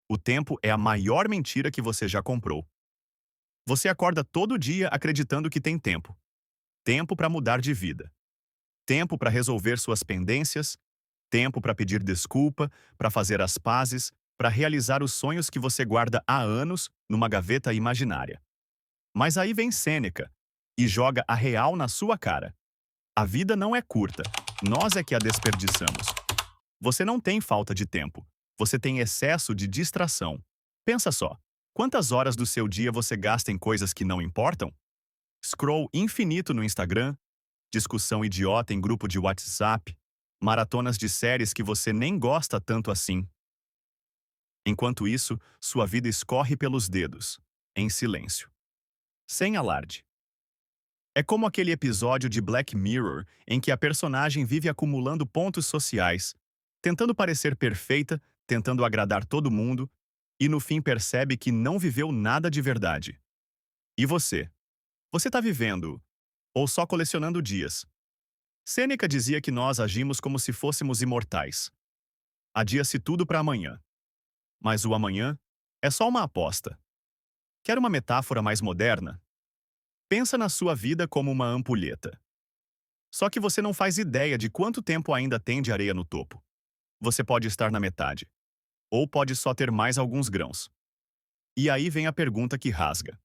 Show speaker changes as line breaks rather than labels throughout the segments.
O tempo é a maior mentira que você já comprou. Você acorda todo dia acreditando que tem tempo. Tempo para mudar de vida. Tempo para resolver suas pendências. Tempo para pedir desculpa, para fazer as pazes, para realizar os sonhos que você guarda há anos numa gaveta imaginária. Mas aí vem Sêneca e joga a real na sua cara. A vida não é curta. Nós é que a desperdiçamos. Você não tem falta de tempo. Você tem excesso de distração. Pensa só. Quantas horas do seu dia você gasta em coisas que não importam? Scroll infinito no Instagram, discussão idiota em grupo de WhatsApp, maratonas de séries que você nem gosta tanto assim. Enquanto isso, sua vida escorre pelos dedos, em silêncio, sem alarde. É como aquele episódio de Black Mirror em que a personagem vive acumulando pontos sociais, tentando parecer perfeita, tentando agradar todo mundo, e no fim percebe que não viveu nada de verdade. E você? Você está vivendo, ou só colecionando dias? Sêneca dizia que nós agimos como se fôssemos imortais. Adia-se tudo para amanhã. Mas o amanhã é só uma aposta. Quer uma metáfora mais moderna? Pensa na sua vida como uma ampulheta. Só que você não faz ideia de quanto tempo ainda tem de areia no topo. Você pode estar na metade. Ou pode só ter mais alguns grãos. E aí vem a pergunta que rasga.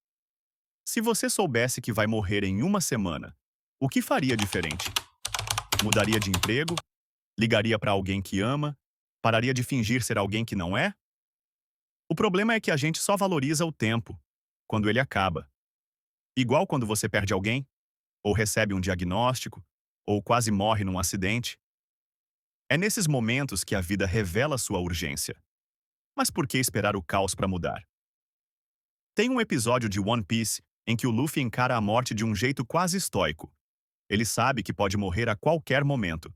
Se você soubesse que vai morrer em uma semana, o que faria diferente? Mudaria de emprego? Ligaria para alguém que ama? Pararia de fingir ser alguém que não é? O problema é que a gente só valoriza o tempo quando ele acaba. Igual quando você perde alguém, ou recebe um diagnóstico, ou quase morre num acidente. É nesses momentos que a vida revela sua urgência. Mas por que esperar o caos para mudar? Tem um episódio de One Piece em que o Luffy encara a morte de um jeito quase estoico. Ele sabe que pode morrer a qualquer momento,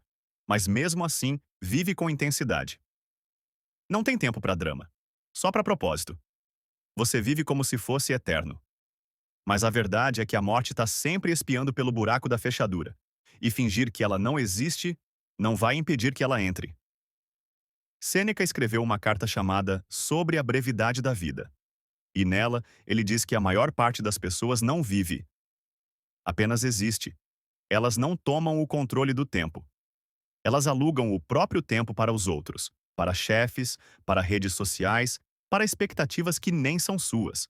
mas mesmo assim vive com intensidade. Não tem tempo para drama, só para propósito. Você vive como se fosse eterno. Mas a verdade é que a morte está sempre espiando pelo buraco da fechadura, e fingir que ela não existe não vai impedir que ela entre. Sêneca escreveu uma carta chamada Sobre a Brevidade da Vida, e nela ele diz que a maior parte das pessoas não vive, apenas existe. Elas não tomam o controle do tempo. Elas alugam o próprio tempo para os outros, para chefes, para redes sociais, para expectativas que nem são suas.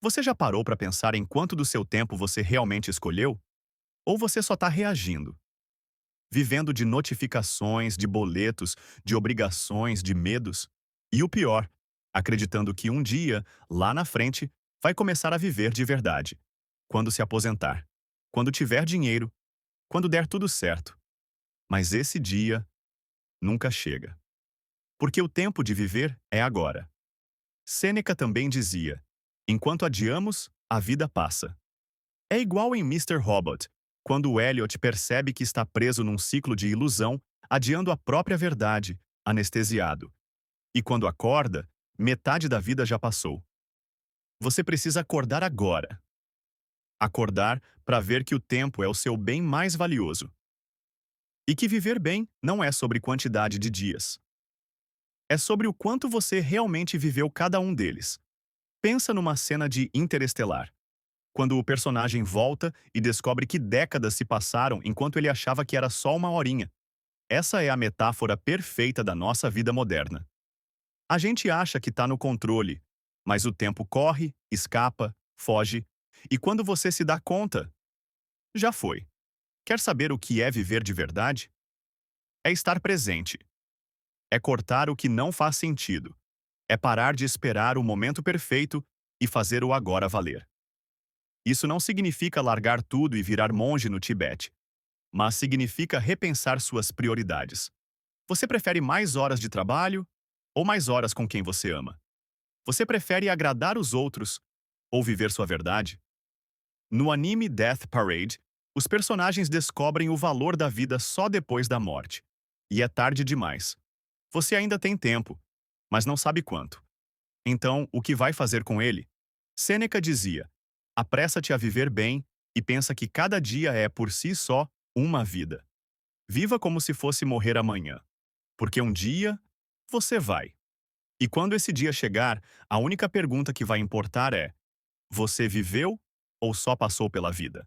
Você já parou para pensar em quanto do seu tempo você realmente escolheu? Ou você só está reagindo? Vivendo de notificações, de boletos, de obrigações, de medos? E o pior, acreditando que um dia, lá na frente, vai começar a viver de verdade. Quando se aposentar. Quando tiver dinheiro. Quando der tudo certo. Mas esse dia nunca chega. Porque o tempo de viver é agora. Sêneca também dizia: enquanto adiamos, a vida passa. É igual em Mr. Robot, quando o Elliot percebe que está preso num ciclo de ilusão, adiando a própria verdade, anestesiado. E quando acorda, metade da vida já passou. Você precisa acordar agora. Acordar para ver que o tempo é o seu bem mais valioso. E que viver bem não é sobre quantidade de dias. É sobre o quanto você realmente viveu cada um deles. Pensa numa cena de Interestelar, quando o personagem volta e descobre que décadas se passaram enquanto ele achava que era só uma horinha. Essa é a metáfora perfeita da nossa vida moderna. A gente acha que está no controle, mas o tempo corre, escapa, foge, e quando você se dá conta, já foi. Quer saber o que é viver de verdade? É estar presente. É cortar o que não faz sentido. É parar de esperar o momento perfeito e fazer o agora valer. Isso não significa largar tudo e virar monge no Tibete, mas significa repensar suas prioridades. Você prefere mais horas de trabalho ou mais horas com quem você ama? Você prefere agradar os outros ou viver sua verdade? No anime Death Parade, os personagens descobrem o valor da vida só depois da morte. E é tarde demais. Você ainda tem tempo, mas não sabe quanto. Então, o que vai fazer com ele? Sêneca dizia: apressa-te a viver bem e pensa que cada dia é, por si só, uma vida. Viva como se fosse morrer amanhã, porque um dia você vai. E quando esse dia chegar, a única pergunta que vai importar é: você viveu ou só passou pela vida?